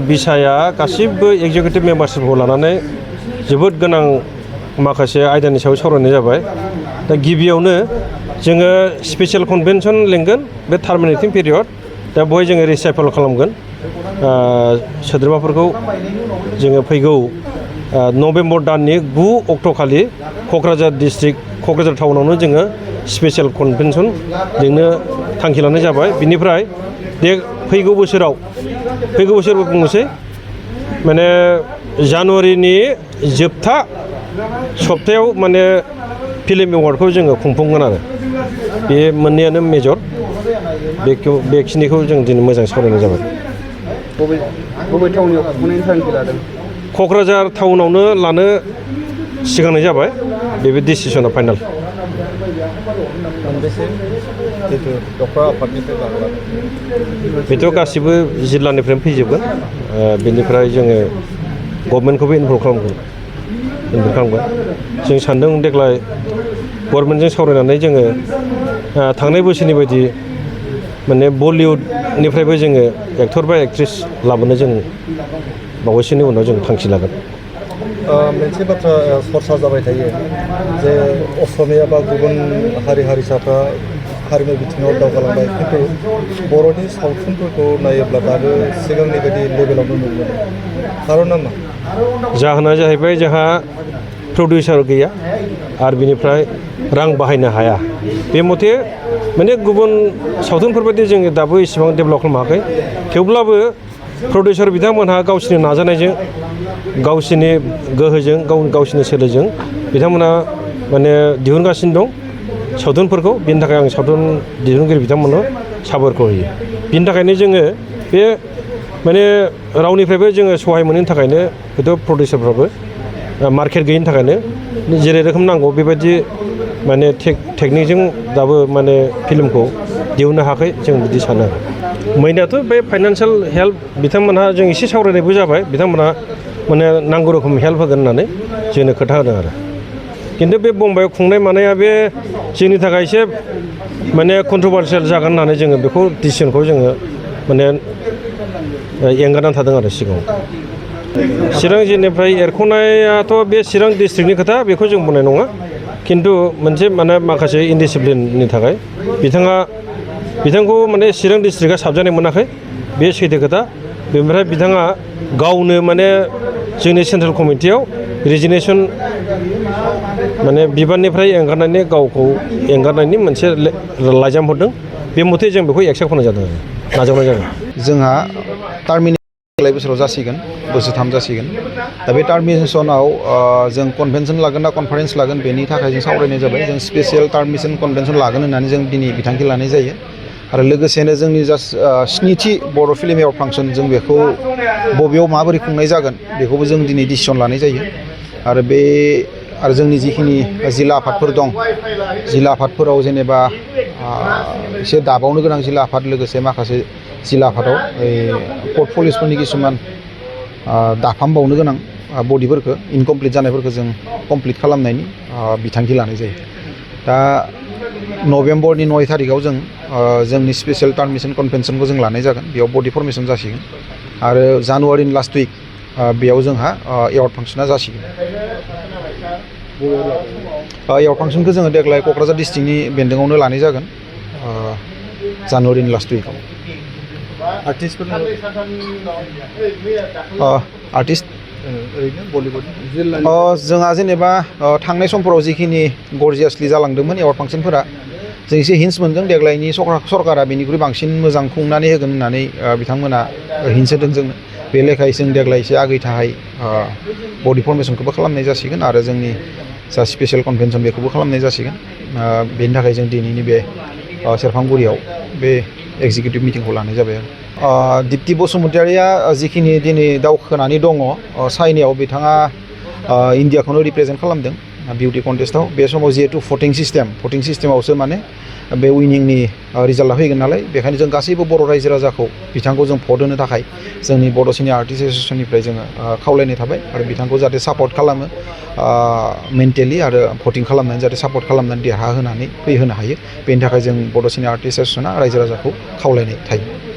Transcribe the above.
बिसाया गासिबो एग्जिकिउटिभ मेम्बारशिपखौ लानानै जोबोद गोनां माखासे आयदानि सायाव सावरायनाय जाबाय दा गिबियावनो जोङो स्पेसियेल कनभेनसन लेंगोन बे टार्मिनेटिं पिरियड दा बेवहाय जोङो रिसाइफल खालामगोन सोद्रोमाफोरखौ जोङो फैगौ नभेम्बर दाननि 9 अक्ट'खालि क'क्राझार डिस्ट्रिक्ट क'क्राझार टाउनावनो जोङो स्पेसियेल कनभेनसन लिंनो थांखि लानाय जाबाय बिनिफ्राय फैगौ बोसोराव बुंनोसै माने जानुवारिनि जोबथा सप्तायाव माने फिल्म एवार्डखौ जोङो खुंफुंगोन आरो बे मोननैयानो मेजर बेखिनिखौ जों दिनै मोजां सावरायनाय जाबाय बबे टाउनाव खुंनायनि थांखि लादों क'क्राझार टाउनावनो लानो सिगांनाय जाबाय बे डिसिसना फाइनाल बेथ' गासिबो जिल्लानिफ्रायनो फैजोबगोन बेनिफ्राय जोङो गभर्नमेन्टखौबो इनभल्भ खालामगोन जों सान्दों देग्लाय गभर्नमेन्टजों सावरायनानै जोङो थांनाय बोसोरनि बायदि माने बलिउडनिफ्रायबो जोङो एक्टर बा एक्ट्रिस लाबोनो जों बावैसोनि उनाव जों थांखि लागोन मोनसे बाथ्रा सरसा जाबाय थायो जे असमिया बा गुबुन हारि हारिसाफ्रा हारिमु बिथिङाव दावगालांबाय खिन्थु बर'नि सावथुनफोरखौ नायोब्ला दाबो सिगांनि बायदि लेभेलाव नुनो मोनो खारना मा जाहोना जाहैबाय जोंहा प्रडिउसार गैया आरो बिनिफ्राय रां बाहायनो हाया बे मथे माने गुबुन सावथुनफोरबायदि जोङो दाबो इसेबां डेभेलप खालामनो हायाखै थेवब्लाबो प्रडिउसार बिथांमोनहा गावसोरनि नाजानायजों गावसोरनि गोहोजों गावसोरनि सोलोजों बिथांमोना माने दिहुनगासिनो दं सावथुनफोरखौ बेनि थाखाय आं सावथुन दिहुनगिरि बिथांमोननो साबायखर होयो बिनि थाखायनो जोङो बे माने रावनिफ्रायबो जोङो सहाय मोनैनि थाखायनो हयथ' प्रडिउसारफ्राबो मार्केट गैयिनि थाखायनो जेरै रोखोम नांगौ बेबायदि माने टेकनिकजों दाबो माने फिल्मखौ दिहुननो हायाखै जों बिदि सानो मैनाथ' बे फाइनान्सियेल हेल्प बिथांमोनहा जों एसे सावरायनायबो जाबाय बिथांमोनहा माने नांगौ रोखोम हेल्प होगोन होननानै जोंनो खोथा होदों आरो खिन्थु बे बम्बाइआव खुंनाय मानाया बे जोंनि थाखाय एसे माने कन्ट्रभार्सियेल जागोन होननानै जोङो बेखौ डिसिसनखौ जोङो माने एंगारनानै थादों आरो सिगाङाव चिरां जिल्लानिफ्राय एरख'नायाथ' बे चिरां डिस्ट्रिक्टनि खोथा बेखौ जों बुंनाय नङा खिन्थु मोनसे माने माखासे इनडिसिप्लिननि थाखाय बिथांखौ माने चिरां डिस्ट्रिक्टआ साबजानाय मोनाखै बे सैथो खोथा बेनिफ्राय बिथाङा गावनो माने जोंनि सेन्ट्रेल कमिटियाव रिजिगनेसन माने बिबाननिफ्राय गावखौ एंगारनायनि मोनसे लाइजाम हरदों बे मथे जों बेखौ एक्सेप्ट खालामनाय जादों नाजावनाय जादों जोंहा देग्लाय बोसोराव जासिगोन बोसोरथाम जासिगोन दा बे टार्मिनेसनाव जों कनभेनसन लागोन ना कनफारेन्स लागोन बेनि थाखाय जों सावरायनाय जाबाय जों स्पेसियेल टार्मिनेसन कनभेनसन लागोन होननानै जों दिनै बिथांखि लानाय जायो आरो लोगोसेनो जोंनि जा स्निथि बर' फिल्म एवार्ड फांसन जों बेखौ बबेयाव माबोरै खुंनाय जागोन बेखौबो जों दिनै डिसिसन लानाय जायो आरो जोंनि जिखिनि जिल्ला आफादफोर दं जिल्ला आफादफोराव जेनेबा एसे दाबावनो गोनां जिल्ला आफाद लोगोसे माखासे जिल्ला आफादाव पर्ट पुलिसफोरनि किसुमान दाफामबावनो गोनां बडिफोरखौ इनकमप्लिट जानायफोरखौ जों कमप्लिट खालामनायनि बिथांखि लानाय जायो दा नभेम्बरनि 9 थारिखआव जों जोंनि स्पेसियेल टार्मिनेसन कनभेनसनखौ जों लानाय जागोन बेयाव बडि फर्मेसन जासिगोन आरो जानुवारिनि लास्ट उइक बेयाव जोंहा एवार्ड फांसना जासिगोन एवार्ड फांसनखौ जोङो देग्लाय क'क्राझार डिस्ट्रिक्टनि बेन्दोङावनो लानाय जागोन जानुवारिनि लास्ट उइकआव आर्टिस्ट ओरैनो बलिउड जोंहा जेनेबा थांनाय समफोराव जिखिनि गरजियासलि जालांदोंमोन एवार्ड फांसनफोरा जों एसे हिन्स मोनदों देग्लायनि सरकारा बेनिख्रुइ बांसिन मोजां खुंनानै होगोन होननानै बिथांमोना हिन्स होदों जोंनो बे लेखायै जों देग्लाय एसे आगै थाहाय बडि फर्मेसनखौबो खालामनाय जासिगोन आरो जोंनि जा स्पेसियेल कनभेनसन बेखौबो खालामनाय जासिगोन बेनि थाखाय जों दिनैनि बे सेरफांगुरियाव बे एक्जिकिउटिभ मिटिंखौ लानाय जाबाय आरो दिप्ति बसुमतारिया जिखिनि दिनै दावखोनानै दङ चाइनायाव बिथाङा इन्डियाखौनो रिप्रेजेन्ट खालामदों बिउटि कन्टेस्टआव बे समाव जिहेतु भटिं सिस्टेमावसो माने बे उइनिंनि रिजाल्टआ फैगोन नालाय बेखायनो जों गासैबो बर' रायजो राजाखौ बिथांखौ जों भट होनो थाखाय जोंनि बड' सिनियर आर्टिस्ट एस'सियेसननिफ्राय जोङो खावलायनाय थाबाय आरो बिथांखौ जाहाथे सापर्ट खालामो मेन्टेलि आरो भटिं खालामनानै जाहाथे सापर्ट खालामनानै देरहाहोनानै फैहोनो हायो बेनि थाखाय जों बड' सिनियर आर्टिस्ट एस'सियेसना रायजो राजाखौ खावलायनाय थायो